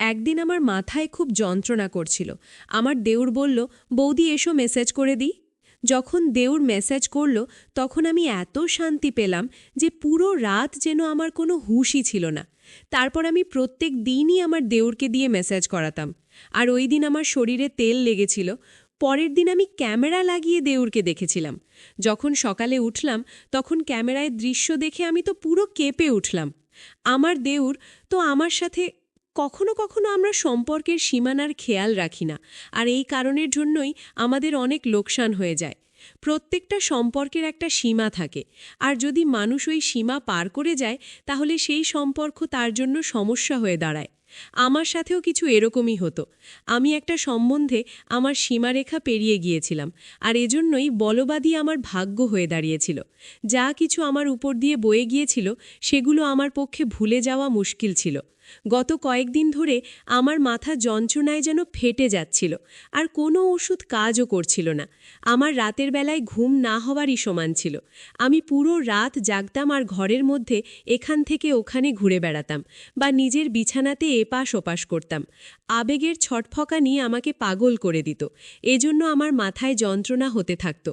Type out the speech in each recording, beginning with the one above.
একদিন আমার মাথায় খুব যন্ত্রণা করছিল। আমার দেউর বলল, বৌদি এসো মেসেজ করে দিই। যখন দেউর মেসেজ করল তখন আমি এত শান্তি পেলাম যে পুরো রাত যেন আমার কোনো হুঁশই ছিল না। তারপর আমি প্রত্যেক দিনই আমার দেউরকে দিয়ে মেসেজ করাতাম। আর ওই দিন আমার শরীরে তেল লেগেছিল। পরের দিন আমি ক্যামেরা লাগিয়ে দেউরকে দেখেছিলাম। যখন সকালে উঠলাম তখন ক্যামেরায় দৃশ্য দেখে আমি তো পুরো কেঁপে উঠলাম। আমার দেউর তো আমার সাথে কখনো কখনো আমরা সম্পর্কের সীমানার খেয়াল রাখি না, আর এই কারণের জন্যই আমাদের অনেক লোকসান হয়ে যায়। প্রত্যেকটা সম্পর্কের একটা সীমা থাকে, আর যদি মানুষ ওই সীমা পার করে যায় তাহলে সেই সম্পর্ক তার জন্য সমস্যা হয়ে দাঁড়ায়। আমার সাথেও কিছু এরকমই হতো। আমি একটা সম্বন্ধে আমার সীমারেখা পেরিয়ে গিয়েছিলাম, আর এজন্যই বলবাদী আমার ভাগ্য হয়ে দাঁড়িয়েছিল। যা কিছু আমার উপর দিয়ে বয়ে গিয়েছিল সেগুলো আমার পক্ষে ভুলে যাওয়া মুশকিল ছিল। গত কয়েকদিন ধরে আমার মাথা যন্ত্রণায় যেন ফেটে যাচ্ছিল, আর কোনো ওষুধ কাজও করছিল না। আমার রাতের বেলায় ঘুম না হওয়ারই সমান ছিল। আমি পুরো রাত জাগতাম আর ঘরের মধ্যে এখান থেকে ওখানে ঘুরে বেড়াতাম, বা নিজের বিছানাতে এপাশ ওপাশ করতাম। আবেগের ছটফকানি আমাকে পাগল করে দিত। এজন্য আমার মাথায় যন্ত্রণা হতে থাকত।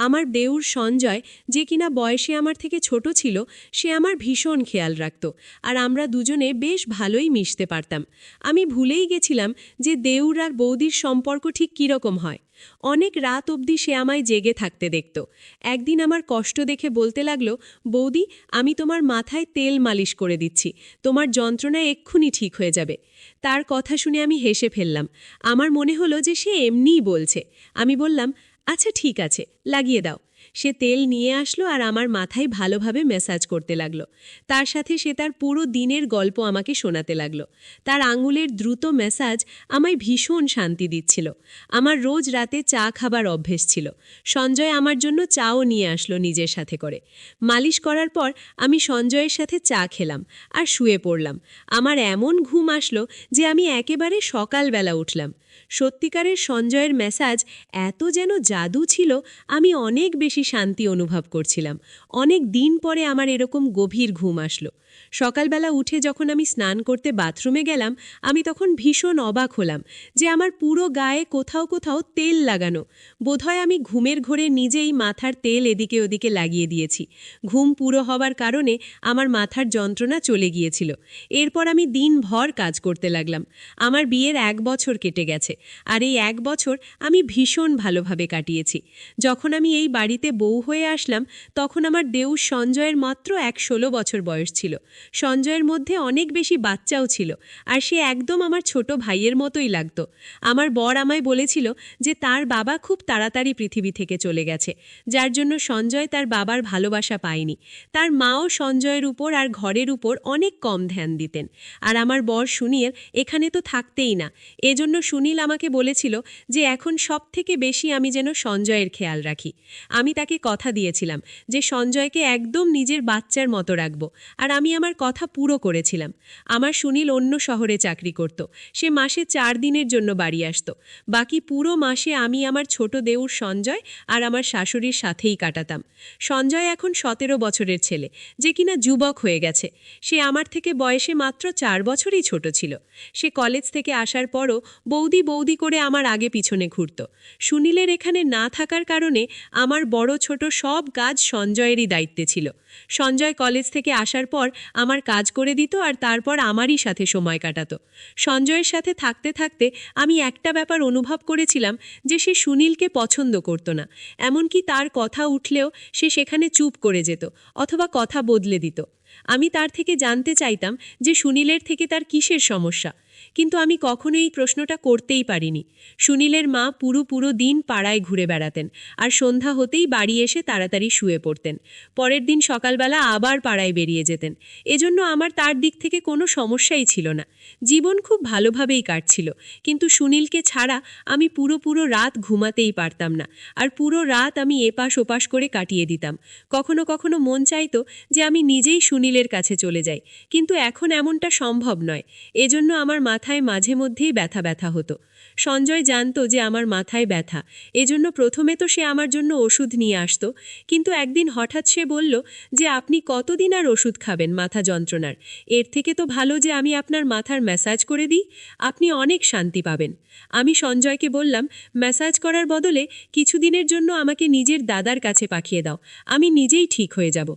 আমার দেউর সঞ্জয়, যে কিনা বয়সে আমার থেকে ছোট ছিল, সে আমার ভীষণ খেয়াল রাখত, আর আমরা দুজনে বেশ ভালোই মিশতে পারতাম। আমি ভুলেই গেছিলাম যে দেউর আর বৌদির সম্পর্ক ঠিক কীরকম হয়। অনেক রাত অবধি সে আমায় জেগে থাকতে দেখত। একদিন আমার কষ্ট দেখে বলতে লাগলো, বৌদি, আমি তোমার মাথায় তেল মালিশ করে দিচ্ছি, তোমার যন্ত্রণা এক্ষুনি ঠিক হয়ে যাবে। তার কথা শুনে আমি হেসে ফেললাম। আমার মনে হলো যে সে এমনিই বলছে। আমি বললাম, আচ্ছা ঠিক আছে, লাগিয়ে দাও। সে তেল নিয়ে আসলো আর আমার মাথায় ভালোভাবে ম্যাসাজ করতে লাগলো। তার সাথে সে তার পুরো দিনের গল্প আমাকে শোনাতে লাগলো। তার আঙুলের দ্রুত ম্যাসাজ আমায় ভীষণ শান্তি দিচ্ছিল। আমার রোজ রাতে চা খাবার অভ্যেস ছিল। সঞ্জয় আমার জন্য চাও নিয়ে আসলো নিজের সাথে করে। মালিশ করার পর আমি সঞ্জয়ের সাথে চা খেলাম আর শুয়ে পড়লাম। আমার এমন ঘুম আসলো যে আমি একেবারে সকালবেলা উঠলাম। সত্যিকারের সঞ্জয়ের ম্যাসাজ এত যেন জাদু ছিল, আমি অনেক বেশি শান্তি অনুভব করছিলাম। অনেক দিন পরে আমার এরকম গভীর ঘুম আসলো। সকালবেলা উঠে যখন আমি স্নান করতে বাথরুমে গেলাম, আমি তখন ভীষণ অবাক হলাম যে আমার পুরো গায়ে কোথাও কোথাও তেল লাগানো। বোধহয় আমি ঘুমের ঘোরে নিজেই মাথার তেল এদিকে ওদিকে লাগিয়ে দিয়েছি। ঘুম পুরো হওয়ার কারণে আমার মাথার যন্ত্রণা চলে গিয়েছিল। এরপর আমি দিনভর কাজ করতে লাগলাম। আমার বিয়ের 1 বছর কেটে গেছে, আর এই 1 বছর আমি ভীষণ ভালোভাবে কাটিয়েছি। যখন আমি এই বাড়িতে বউ হয়ে আসলাম তখন আমার দেউর সঞ্জয়ের মাত্র 16 বছর বয়স ছিল। সঞ্জয়ের মধ্যে অনেক বেশি বাচ্চাও ছিল, আর সে একদম আমার ছোট ভাইয়ের মতোই লাগতো। আমার বর আমায় বলেছিল যে তার বাবা খুব তাড়াতাড়ি পৃথিবী থেকে চলে গেছে, যার জন্য সঞ্জয় তার বাবার ভালোবাসা পায়নি। তার মাও সঞ্জয়ের উপর আর ঘরের উপর অনেক কম ধ্যান দিতেন। আর আমার বর সুনীল এখানে তো থাকতেই না। এজন্য সুনীল আমাকে বলেছিল যে এখন সব থেকে বেশি আমি যেন সঞ্জয়ের খেয়াল রাখি। আমি তাকে কথা দিয়েছিলাম যে সঞ্জয়কে একদম নিজের বাচ্চার মতো রাখব, আর আমি আমার কথা পুরো করেছিলাম। আমার সুনীল অন্য শহরে চাকরি করত। সে মাসে 4 দিনের জন্য বাড়ি আসতো। বাকি পুরো মাসে আমি আমার ছোট দেউর সঞ্জয় আর আমার শাশুড়ির সাথেই কাটাতাম। সঞ্জয় এখন 17 বছরের ছেলে, যে কিনা যুবক হয়ে গেছে। সে আমার থেকে বয়সে মাত্র 4 বছরই ছোট ছিল। সে কলেজ থেকে আসার পরও বৌদি বৌদি করে আমার আগে পিছনে ঘুরত। সুনীলের এখানে না থাকার কারণে আমার বড় ছোট সব কাজ সঞ্জয়েরই দায়িত্বে ছিল। সঞ্জয় কলেজ থেকে আসার পর আমার কাজ করে দিত, আর তারপর আমারই সাথে সময় কাটাতো। সঞ্জয়ের সাথে থাকতে থাকতে আমি একটা ব্যাপার অনুভব করেছিলাম যে সে সুনীলকে পছন্দ করত না। এমনকি তার কথা উঠলেও সে সেখানে চুপ করে যেত অথবা কথা বদলে দিত। আমি তার থেকে জানতে চাইতাম যে সুনীলের থেকে তার কিসের সমস্যা, কিন্তু আমি কখনো এই প্রশ্নটা করতেই পারিনি। সুনীলের মা পুরো দিন পাড়ায় ঘুরে বেড়াতেন, আর সন্ধ্যা হতেই বাড়ি এসে তাড়াতাড়ি শুয়ে পড়তেন। পরের দিন সকালবেলা আবার পাড়ায় বেরিয়ে যেতেন। এজন্য আমার তার দিক থেকে কোনো সমস্যাই ছিল না। জীবন খুব ভালোভাবেই কাটছিল, কিন্তু সুনীলকে ছাড়া আমি পুরো রাত ঘুমাতেই পারতাম না, আর পুরো রাত আমি এপাশ ওপাশ করে কাটিয়ে দিতাম। কখনো কখনো মন চাইতো যে আমি নিজেই সুনীলের কাছে চলে যাই, কিন্তু এখন এমনটা সম্ভব নয়। এজন্য আমার মাথায় মাঝে মধ্যেই ব্যথা ব্যথা হতো। সঞ্জয় জানতো যে আমার মাথায় ব্যথা, এজন্য প্রথমে তো সে আমার জন্য ওষুধ নিয়ে আসতো, কিন্তু একদিন হঠাৎ সে বলল যে আপনি কতদিন আর ওষুধ খাবেন মাথা যন্ত্রণার, এর থেকে তো ভালো যে আমি আপনার মাথার ম্যাসাজ করে দিই, আপনি অনেক শান্তি পাবেন। আমি সঞ্জয়কে বললাম, ম্যাসাজ করার বদলে কিছুদিনের জন্য আমাকে নিজের দাদার কাছে পাঠিয়ে দাও, আমি নিজেই ঠিক হয়ে যাব।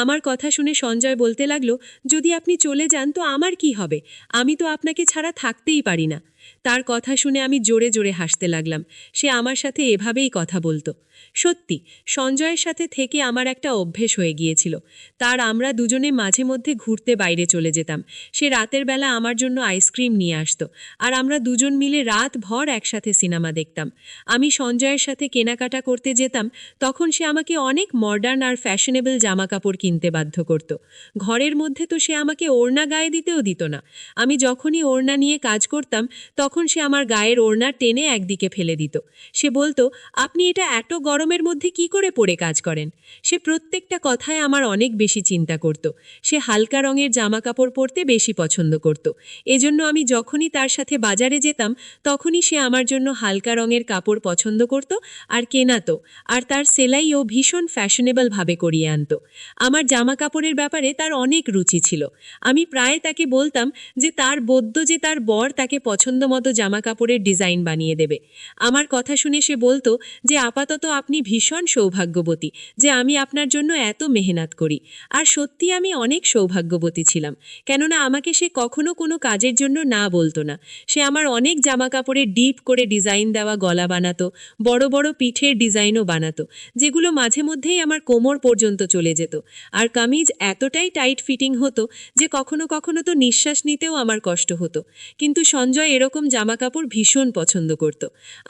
আমার কথা শুনে সঞ্জয় বলতে লাগলো, যদি আপনি চলে যান তো আমার কি হবে, আমি তো আপনাকে ছাড়া থাকতেই পারি না। তার কথা শুনে আমি জোরে জোরে হাসতে লাগলাম। সে আমার সাথে এভাবেই কথা বলতো। সত্যি, সঞ্জয়ের সাথে থেকে আমার একটা অভ্যেস হয়ে গিয়েছিল। আমরা দুজনে মাঝে মধ্যে ঘুরতে বাইরে চলে যেতাম। সে রাতের বেলা আমার জন্য আইসক্রিম নিয়ে আসতো, আর আমরা দুজন মিলে রাত ভর একসাথে সিনেমা দেখতাম। আমি সঞ্জয়ের সাথে কেনাকাটা করতে যেতাম, তখন সে আমাকে অনেক মডার্ন আর ফ্যাশনেবল জামাকাপড় কিনতে বাধ্য করত। ঘরের মধ্যে তো সে আমাকে ওড়না গায়ে দিতেও দিত না। আমি যখনই ওড়না নিয়ে কাজ করতাম, তখন সে আমার গায়ের ওড়না টেনে একদিকে ফেলে দিত। সে বলতো, আপনি এটা এত গরমের মধ্যে কি করে পরে কাজ করেন? সে প্রত্যেকটা কথায় আমার অনেক বেশি চিন্তা করত। সে হালকা রঙের জামাকাপড় পরতে বেশি পছন্দ করত। এজন্য আমি যখনই তার সাথে বাজারে যেতাম, তখনই সে আমার জন্য হালকা রঙের কাপড় পছন্দ করত আর কেনাতো, আর তার সেলাইও ভীষণ ফ্যাশনেবলভাবে করিয়ে আনত। আমার জামাকাপড়ের ব্যাপারে তার অনেক রুচি ছিল। আমি প্রায় তাকে বলতাম যে তার বদ্য যে তার বর তাকে পছন্দ মতো জামাকাপড়ের ডিজাইন বানিয়ে দেবে। আমার কথা শুনে সে বলতো যে আপাতত আপনি ভীষণ সৌভাগ্যবতী যে আমি আপনার জন্য এত মেহনত করি। আর সত্যি আমি অনেক সৌভাগ্যবতী ছিলাম, কেননা আমাকে সে কখনো কোনো কাজের জন্য না বলতো না। সে আমার অনেক জামাকাপড়ে ডিপ করে ডিজাইন দেওয়া গলা বানাতো, বড় বড় পিঠের ডিজাইনও বানাতো, যেগুলো মাঝে মধ্যেই আমার কোমর পর্যন্ত চলে যেত। আর কামিজ এতটাই টাইট ফিটিং হতো যে কখনো কখনো তো নিঃশ্বাস নিতেও আমার কষ্ট হতো। কিন্তু সঞ্জয় এরকম জামাকাপড় ভীষণ পছন্দ করত।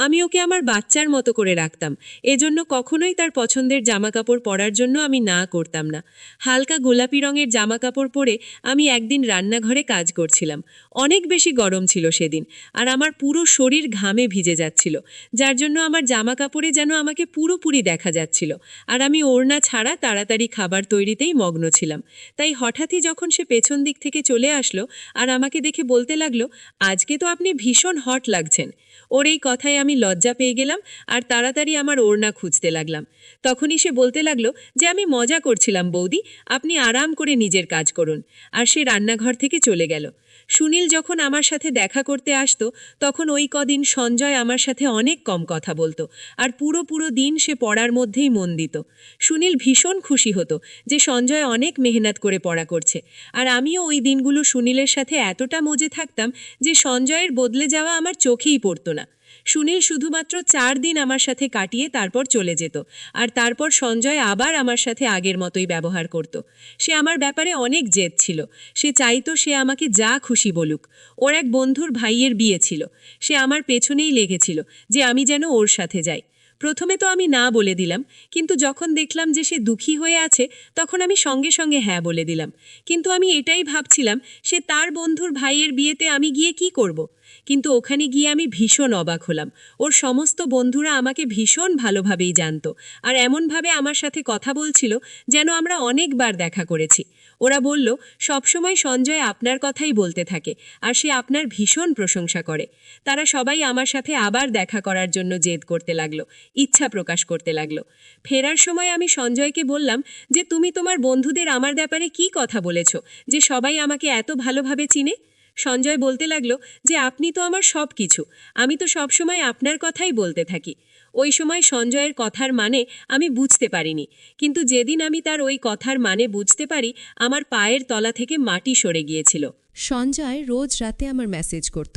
আমি ওকে আমার বাচ্চার মতো করে রাখতাম, এজন্য কখনোই তার পছন্দের জামাকাপড় পরার জন্য আমি না করতাম না। হালকা গোলাপি রঙের জামাকাপড় পরে আমি একদিন রান্নাঘরে কাজ করছিলাম। অনেক বেশি গরম ছিল সেদিন, আর আমার পুরো শরীর ঘামে ভিজে যাচ্ছিল, যার জন্য আমার জামাকাপড়ে যেন আমাকে পুরোপুরি দেখা যাচ্ছিল। আর আমি ওড়না ছাড়া তাড়াতাড়ি খাবার তৈরিতেই মগ্ন ছিলাম। তাই হঠাৎই যখন সে পেছন দিক থেকে চলে আসলো আর আমাকে দেখে বলতে লাগলো, আজকে তো আপনি ভীষণ হট লাগছেন। ওর এই কথায় আমি লজ্জা পেয়ে গেলাম আর তাড়াতাড়ি আমার ওড়না খুঁজতে লাগলাম। তখনই সে বলতে লাগলো যে আমি মজা করছিলাম বৌদি, আপনি আরাম করে নিজের কাজ করুন। আর সে রান্নাঘর থেকে চলে গেল। সুনীল যখন আমার সাথে দেখা করতে আসতো, তখন ওই কদিন সঞ্জয় আমার সাথে অনেক কম কথা বলতো, আর পুরো দিন সে পড়ার মধ্যেই মন দিত। সুনীল ভীষণ খুশি হতো যে সঞ্জয় অনেক মেহনত করে পড়া করছে, আর আমিও ওই দিনগুলো সুনীলের সাথে এতটা মজে থাকতাম যে সঞ্জয়ের বদলে যাওয়া আমার চোখেই পড়তো না। সুনীল শুধুমাত্র 4 দিন আমার সাথে কাটিয়ে তারপর চলে যেত, আর তারপর সঞ্জয় আবার আমার সাথে আগের মতোই ব্যবহার করত। সে আমার ব্যাপারে অনেক জেদ ছিল। সে চাইতো সে আমাকে যা খুশি বলুক। ওর এক বন্ধুর ভাইয়ের বিয়ে ছিল, সে আমার পেছনেই লেগেছিল যে আমি যেন ওর সাথে যাই। প্রথমে তো আমি না বলে দিলাম, কিন্তু যখন দেখলাম যে সে দুঃখী হয়ে আছে, তখন আমি সঙ্গে সঙ্গে হ্যাঁ বলে দিলাম। কিন্তু আমি এটাই ভাবছিলাম, সে তার বন্ধুর ভাইয়ের বিয়েতে আমি গিয়ে কি করব? কিন্তু ওখানে গিয়ে আমি ভীষণ অবাক হলাম। ওর সমস্ত বন্ধুরা আমাকে ভীষণ ভালোভাবেই জানতো, আর এমনভাবে আমার সাথে কথা বলছিল যেন আমরা অনেকবার দেখা করেছি। ওরা বলল, সবসময় সঞ্জয় আপনার কথাই বলতে থাকে, আর সে আপনার ভীষণ প্রশংসা করে। তারা সবাই আমার সাথে আবার দেখা করার জন্য জেদ করতে লাগলো, ইচ্ছা প্রকাশ করতে লাগলো। ফেরার সময় আমি সঞ্জয়কে বললাম যে তুমি তোমার বন্ধুদের আমার ব্যাপারে কি কথা বলেছ যে সবাই আমাকে এত ভালোভাবে চিনে? সঞ্জয় বলতে লাগলো যে আপনি তো আমার সব কিছু, আমি তো সবসময় আপনার কথাই বলতে থাকি। ওই সময় সঞ্জয়ের কথার মানে আমি বুঝতে পারিনি, কিন্তু যেদিন আমি তার ওই কথার মানে বুঝতে পারি, আমার পায়ের তলা থেকে মাটি সরে গিয়েছিল। সঞ্জয় রোজ রাতে আমার মেসেজ করত,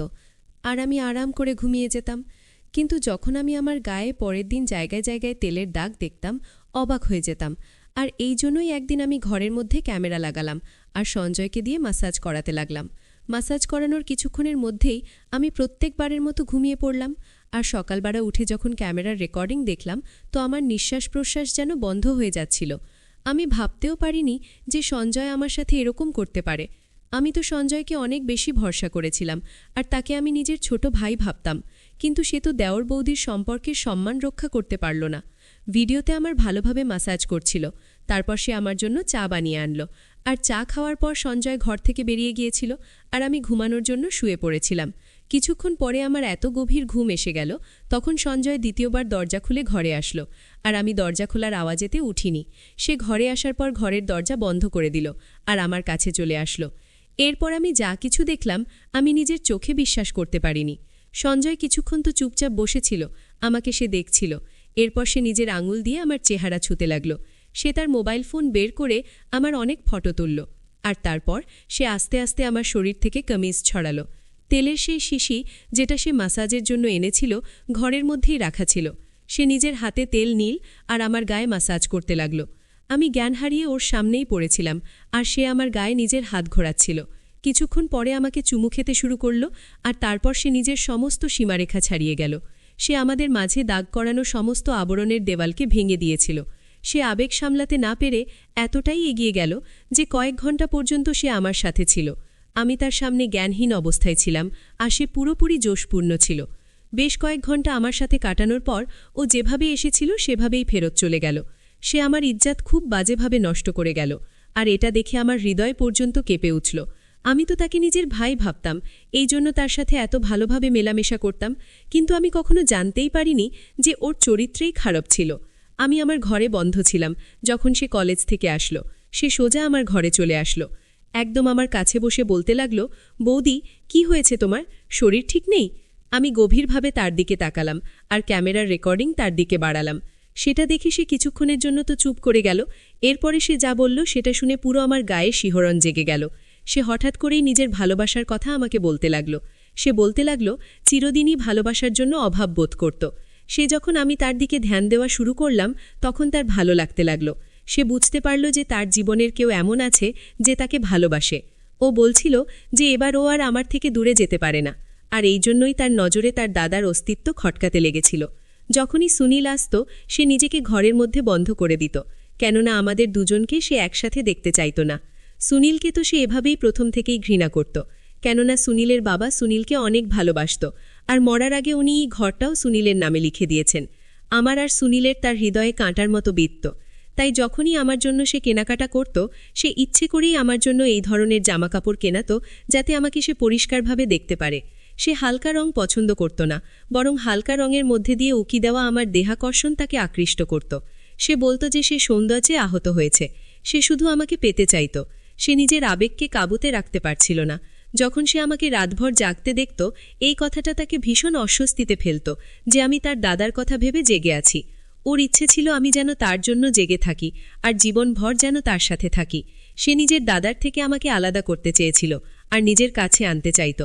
আর আমি আরাম করে ঘুমিয়ে যেতাম। কিন্তু যখন আমি আমার গায়ে পরের দিন জায়গায় জায়গায় তেলের দাগ দেখতাম, অবাক হয়ে যেতাম। আর এই জন্যই একদিন আমি ঘরের মধ্যে ক্যামেরা লাগালাম আর সঞ্জয়কে দিয়ে মাসাজ করাতে লাগলাম। মাসাজ করানোর কিছুক্ষণের মধ্যেই আমি প্রত্যেকবারের মতো ঘুমিয়ে পড়লাম। আর সকালবেলা উঠে যখন ক্যামেরার রেকর্ডিং দেখলাম, তো আমার নিঃশ্বাস প্রশ্বাস যেন বন্ধ হয়ে যাচ্ছিল। আমি ভাবতেও পারিনি যে সঞ্জয় আমার সাথে এরকম করতে পারে। আমি তো সঞ্জয়কে অনেক বেশি ভরসা করেছিলাম, আর তাকে আমি নিজের ছোট ভাই ভাবতাম। কিন্তু সে তো দেওর বৌদির সম্পর্কের সম্মান রক্ষা করতে পারল না। ভিডিওতে আমার ভালোভাবে মাসাজ করছিল, তারপর সে আমার জন্য চা বানিয়ে আনলো। আর চা খাওয়ার পর সঞ্জয় ঘর থেকে বেরিয়ে গিয়েছিল, আর আমি ঘুমানোর জন্য শুয়ে পড়েছিলাম। কিছুক্ষণ পরে আমার এত গভীর ঘুম এসে গেল, তখন সঞ্জয় দ্বিতীয়বার দরজা খুলে ঘরে আসলো। আর আমি দরজা খোলার আওয়াজেতে উঠিনি। সে ঘরে আসার পর ঘরের দরজা বন্ধ করে দিল আর আমার কাছে চলে আসলো। এরপর আমি যা কিছু দেখলাম আমি নিজের চোখে বিশ্বাস করতে পারিনি। সঞ্জয় কিছুক্ষণ তো চুপচাপ বসেছিল, আমাকে সে দেখছিল। এরপর সে নিজের আঙুল দিয়ে আমার চেহারা ছুঁতে লাগল। সে তার মোবাইল ফোন বের করে আমার অনেক ফটো তুলল। আর তারপর সে আস্তে আস্তে আমার শরীর থেকে কামিজ ছড়ালো। তেলের সেই শিশি যেটা সে মাসাজের জন্য এনেছিল ঘরের মধ্যেই রাখা ছিল। সে নিজের হাতে তেল নীল আর আমার গায়ে মাসাজ করতে লাগল। আমি জ্ঞান হারিয়ে ওর সামনেই পড়েছিলাম আর সে আমার গায়ে নিজের হাত ঘোরাচ্ছিল। কিছুক্ষণ পরে আমাকে চুমু খেতে শুরু করল আর তারপর সে নিজের সমস্ত সীমারেখা ছাড়িয়ে গেল। সে আমাদের মাঝে দাগ করানো সমস্ত আবরণের দেওয়ালকে ভেঙে দিয়েছিল। সে আবেগ সামলাতে না পেরে এতটাই এগিয়ে গেল যে কয়েক ঘন্টা পর্যন্ত সে আমার সাথে ছিল। আমি তার সামনে জ্ঞানহীন অবস্থায় ছিলাম আর সে পুরোপুরি জোশপূর্ণ ছিল। বেশ কয়েক ঘন্টা আমার সাথে কাটানোর পর ও যেভাবে এসেছিল সেভাবেই ফেরত চলে গেল। সে আমার ইজ্জত খুব বাজেভাবে নষ্ট করে গেল আর এটা দেখে আমার হৃদয় পর্যন্ত কেঁপে উঠল। আমি তো তাকে নিজের ভাই ভাবতাম, এই জন্য তার সাথে এত ভালোভাবে মেলামেশা করতাম, কিন্তু আমি কখনো জানতেই পারিনি যে ওর চরিত্রেই খারাপ ছিল। আমি আমার ঘরে বন্ধ ছিলাম যখন সে কলেজ থেকে আসলো। সে সোজা আমার ঘরে চলে আসলো, একদম আমার কাছে বসে বলতে লাগল, বৌদি কি হয়েছে তোমার, শরীর ঠিক নেই? আমি গভীরভাবে তার দিকে তাকালাম আর ক্যামেরার রেকর্ডিং তার দিকে বাড়ালাম। সেটা দেখে সে কিছুক্ষণের জন্য তো চুপ করে গেল। এরপরে সে যা বলল সেটা শুনে পুরো আমার গায়ে শিহরণ জেগে গেল। সে হঠাৎ করেই নিজের ভালোবাসার কথা আমাকে বলতে লাগল। সে বলতে লাগল চিরদিনই ভালোবাসার জন্য অভাব বোধ করত। সে যখন আমি তার দিকে ধ্যান দেওয়া শুরু করলাম তখন তার ভালো লাগতে লাগল। সে বুঝতে পারল যে তার জীবনের কেউ এমন আছে যে তাকে ভালোবাসে। ও বলছিল যে এবার ও আর আমার থেকে দূরে যেতে পারে না। আর এই জন্যই তার নজরে তার দাদার অস্তিত্ব খটকাতে লেগেছিল। যখনই সুনীল আসত সে নিজেকে ঘরের মধ্যে বন্ধ করে দিত, কেননা আমাদের দুজনকে সে একসাথে দেখতে চাইত না। সুনীলকে তো সে এভাবেই প্রথম থেকেই ঘৃণা করত, কেননা সুনীলের বাবা সুনীলকে অনেক ভালোবাসত আর মরার আগে উনি এই ঘরটাও সুনীলের নামে লিখে দিয়েছেন। আমার আর সুনীলের তার হৃদয়ে কাঁটার মতো বিঁধত। তাই যখনই আমার জন্য সে কেনাকাটা করত সে ইচ্ছে করেই আমার জন্য এই ধরনের জামাকাপড় কেনাত যাতে আমাকে সে পরিষ্কারভাবে দেখতে পারে। সে হালকা রং পছন্দ করত না, বরং হালকা রঙের মধ্যে দিয়ে উকি দেওয়া আমার দেহাকর্ষণ তাকে আকৃষ্ট করত। সে বলত যে সে সৌন্দর্যে আহত হয়েছে, সে শুধু আমাকে পেতে চাইত। সে নিজের আবেগকে কাবুতে রাখতে পারছিল না। যখন সে আমাকে রাতভর জাগতে দেখত এই কথাটা তাকে ভীষণ অস্বস্তিতে ফেলত যে আমি তার দাদার কথা ভেবে জেগে আছি। ওর ইচ্ছে ছিল আমি যেন তার জন্য জেগে থাকি আর জীবনভর যেন তার সাথে থাকি। সে নিজের দাদার থেকে আমাকে আলাদা করতে চেয়েছিল আর নিজের কাছে আনতে চাইত।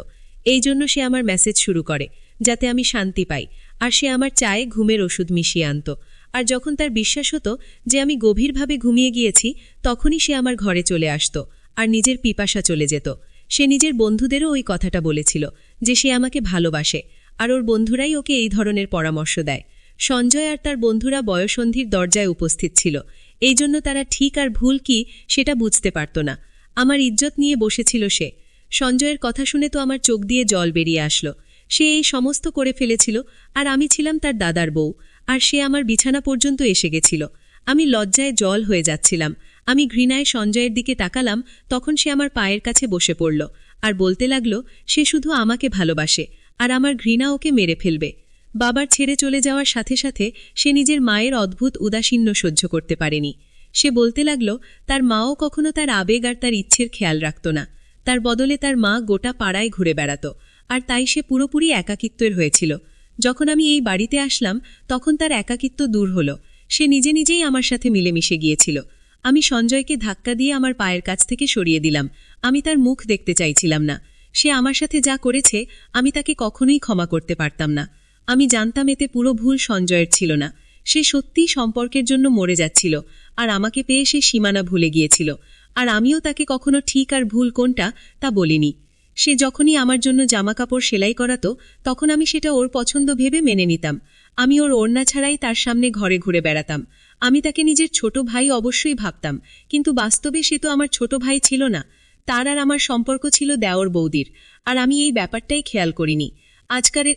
এই জন্য সে আমার মেসেজ শুরু করে যাতে আমি শান্তি পাই, আর সে আমার চায়ে ঘুমের ওষুধ মিশিয়ে আনত। আর যখন তার বিশ্বাস হতো যে আমি গভীরভাবে ঘুমিয়ে গিয়েছি তখনই সে আমার ঘরে চলে আসত আর নিজের পিপাসা চলে যেত। সে নিজের বন্ধুদেরও ওই কথাটা বলেছিল যে সে আমাকে ভালোবাসে, আর ওর বন্ধুরাই ওকে এই ধরনের পরামর্শ দেয়। সঞ্জয় আর তার বন্ধুরা বয়ঃসন্ধির দরজায় উপস্থিত ছিল, এই জন্য তারা ঠিক আর ভুল কি সেটা বুঝতে পারত না। আমার ইজ্জত নিয়ে বসেছিল সে। সঞ্জয়ের কথা শুনে তো আমার চোখ দিয়ে জল বেরিয়ে আসলো। সে এই সমস্ত করে ফেলেছিল আর আমি ছিলাম তার দাদার বউ, আর সে আমার বিছানা পর্যন্ত এসে গেছিল। আমি লজ্জায় জল হয়ে যাচ্ছিলাম। আমি ঘৃণায় সঞ্জয়ের দিকে তাকালাম, তখন সে আমার পায়ের কাছে বসে পড়ল আর বলতে লাগল সে শুধু আমাকে ভালোবাসে আর আমার ঘৃণা ওকে মেরে ফেলবে। বাবার ছেড়ে চলে যাওয়ার সাথে সাথে সে নিজের মায়ের অদ্ভুত উদাসীন্য সহ্য করতে পারেনি। সে বলতে লাগল তার মাও কখনো তার আবেগ আর তার ইচ্ছের খেয়াল রাখত না। তার বদলে তার মা গোটা পাড়ায় ঘুরে বেড়াত, আর তাই সে পুরোপুরি একাকিত্বের হয়েছিল। যখন আমি এই বাড়িতে আসলাম তখন তার একাকিত্ব দূর হলো। সে নিজে নিজেই আমার সাথে মিলেমিশে গিয়েছিল। আমি সঞ্জয়কে ধাক্কা দিয়ে আমার পায়ের কাছ থেকে সরিয়ে দিলাম। আমি তার মুখ দেখতে চাইছিলাম না। সে আমার সাথে যা করেছে আমি তাকে কখনোই ক্ষমা করতে পারতাম না। আমি জানতাম এতে পুরো ভুল সঞ্জয়ের ছিল না। সে সত্যিই সম্পর্কের জন্য মরে যাচ্ছিল আর আমাকে পেয়ে সে সীমানা ভুলে গিয়েছিল, আর আমিও তাকে কখনো ঠিক আর ভুল কোনটা তা বলিনি। সে যখনই আমার জন্য জামাকাপড় সেলাই করাতো তখন আমি সেটা ওর পছন্দ ভেবে মেনে নিতাম। আমি ওর ওড়না ছাড়াই তার সামনে ঘরে ঘুরে বেড়াতাম। আমি তাকে নিজের ছোট ভাই অবশ্যই ভাবতাম, কিন্তু বাস্তবে সে তো আমার ছোট ভাই ছিল না। তার আর আমার সম্পর্ক ছিল দেওর বৌদির, আর আমি এই ব্যাপারটাই খেয়াল করিনি।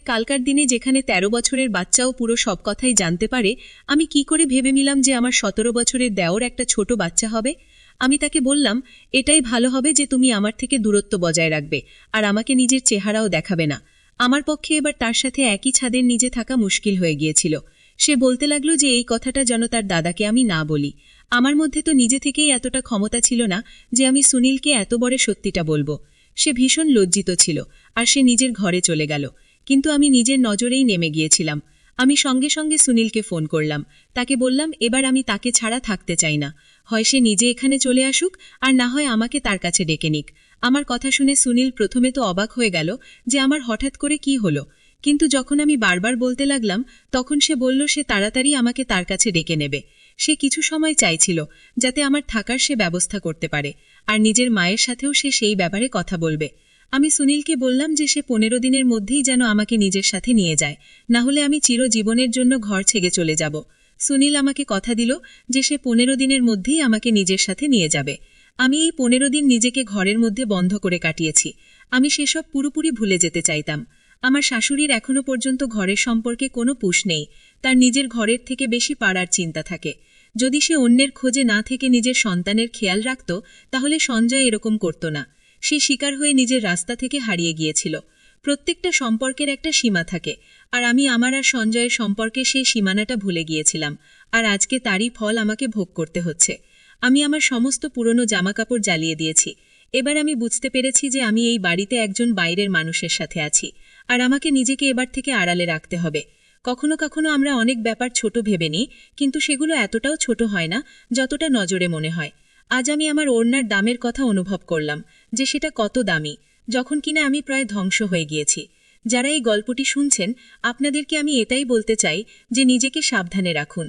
কালকার দিনে যেখানে ১৩ বছরের বাচ্চাও পুরো সব কথাই জানতে পারে, আমি কি করে ভেবে নিলাম যে আমার ১৭ বছরের দেওর একটা ছোট বাচ্চা হবে। আমি তাকে বললাম এটাই ভালো হবে যে তুমি আমার থেকে দূরত্ব বজায় রাখবে আর আমাকে নিজের চেহারাও দেখাবে না। আমার পক্ষে এবার তার সাথে একই ছাদের নিচে থাকা মুশকিল হয়ে গিয়েছিল। সে বলতে লাগলো যে এই কথাটা যেন তার দাদাকে আমি না বলি। আমার মধ্যে তো নিজে থেকেই এতটা ক্ষমতা ছিল না যে আমি সুনীলকে এত বড় সত্যিটা বলবো। সে ভীষণ লজ্জিত ছিল আর সে নিজের ঘরে চলে গেল। কিন্তু আমি নিজের নজরেই নেমে গিয়েছিলাম। আমি সঙ্গে সঙ্গে সুনীলকে ফোন করলাম। তাকে বললাম এবার আমি তাকে ছাড়া থাকতে চাই না। হয় সে নিজে এখানে চলে আসুক, আর না হয় আমাকে তার কাছে ডেকে নিক। আমার কথা শুনে সুনীল প্রথমে তো অবাক হয়ে গেল যে আমার হঠাৎ করে কি হলো, কিন্তু যখন আমি বারবার বলতে লাগলাম তখন সে বলল সে তাড়াতাড়ি আমাকে তার কাছে ডেকে নেবে। সে কিছু সময় চাইছিল যাতে আমার থাকার সে ব্যবস্থা করতে পারে, আর নিজের মায়ের সাথেও সে সেই ব্যাপারে কথা বলবে। আমি সুনীলকে বললাম যে সে 15 দিনের মধ্যেই যেন আমাকে নিজের সাথে নিয়ে যায়, না হলে আমি চিরজীবনের জন্য ঘর ছেড়ে চলে যাব। সুনীল আমাকে কথা দিল যে সে 15 দিনের মধ্যেই আমাকে নিজের সাথে নিয়ে যাবে। আমি এই 15 দিন নিজেকে ঘরের মধ্যে বন্ধ করে কাটিয়েছি। আমি সেসব পুরোপুরি ভুলে যেতে চাইতাম। আমার শাশুড়ির এখনো পর্যন্ত ঘরের সম্পর্কে কোনো পুষ নেই। তার নিজের ঘরের থেকে বেশি পাড়ার চিন্তা থাকে। যদি সে অন্যের খোঁজে না থেকে নিজের সন্তানের খেয়াল রাখত, তাহলে সঞ্জয় এরকম করত না। সে শিকার হয়ে নিজের রাস্তা থেকে হারিয়ে গিয়েছিল। প্রত্যেকটা সম্পর্কের একটা সীমা থাকে, আর আমি আমার আর সঞ্জয়ের সম্পর্কে সেই সীমানাটা ভুলে গিয়েছিলাম, আর আজকে তারই ফল আমাকে ভোগ করতে হচ্ছে। আমি আমার সমস্ত পুরনো জামাকাপড় জ্বালিয়ে দিয়েছি। এবার আমি বুঝতে পেরেছি যে আমি এই বাড়িতে একজন বাইরের মানুষের সাথে আছি, আর আমাকে নিজেকে এবার থেকে আড়ালে রাখতে হবে। কখনো কখনো আমরা অনেক ব্যাপার ছোট ভেবে নিই, কিন্তু সেগুলো এতটাও ছোট হয় না যতটা নজরে মনে হয়। আজ আমি আমার ওড়নার দামের কথা অনুভব করলাম, যে সেটা কত দামি, যখন কিনা আমি প্রায় ধ্বংস হয়ে গিয়েছি। যারা এই গল্পটি শুনছেন, আপনাদেরকে আমি এটাই বলতে চাই যে নিজেকে সাবধানে রাখুন।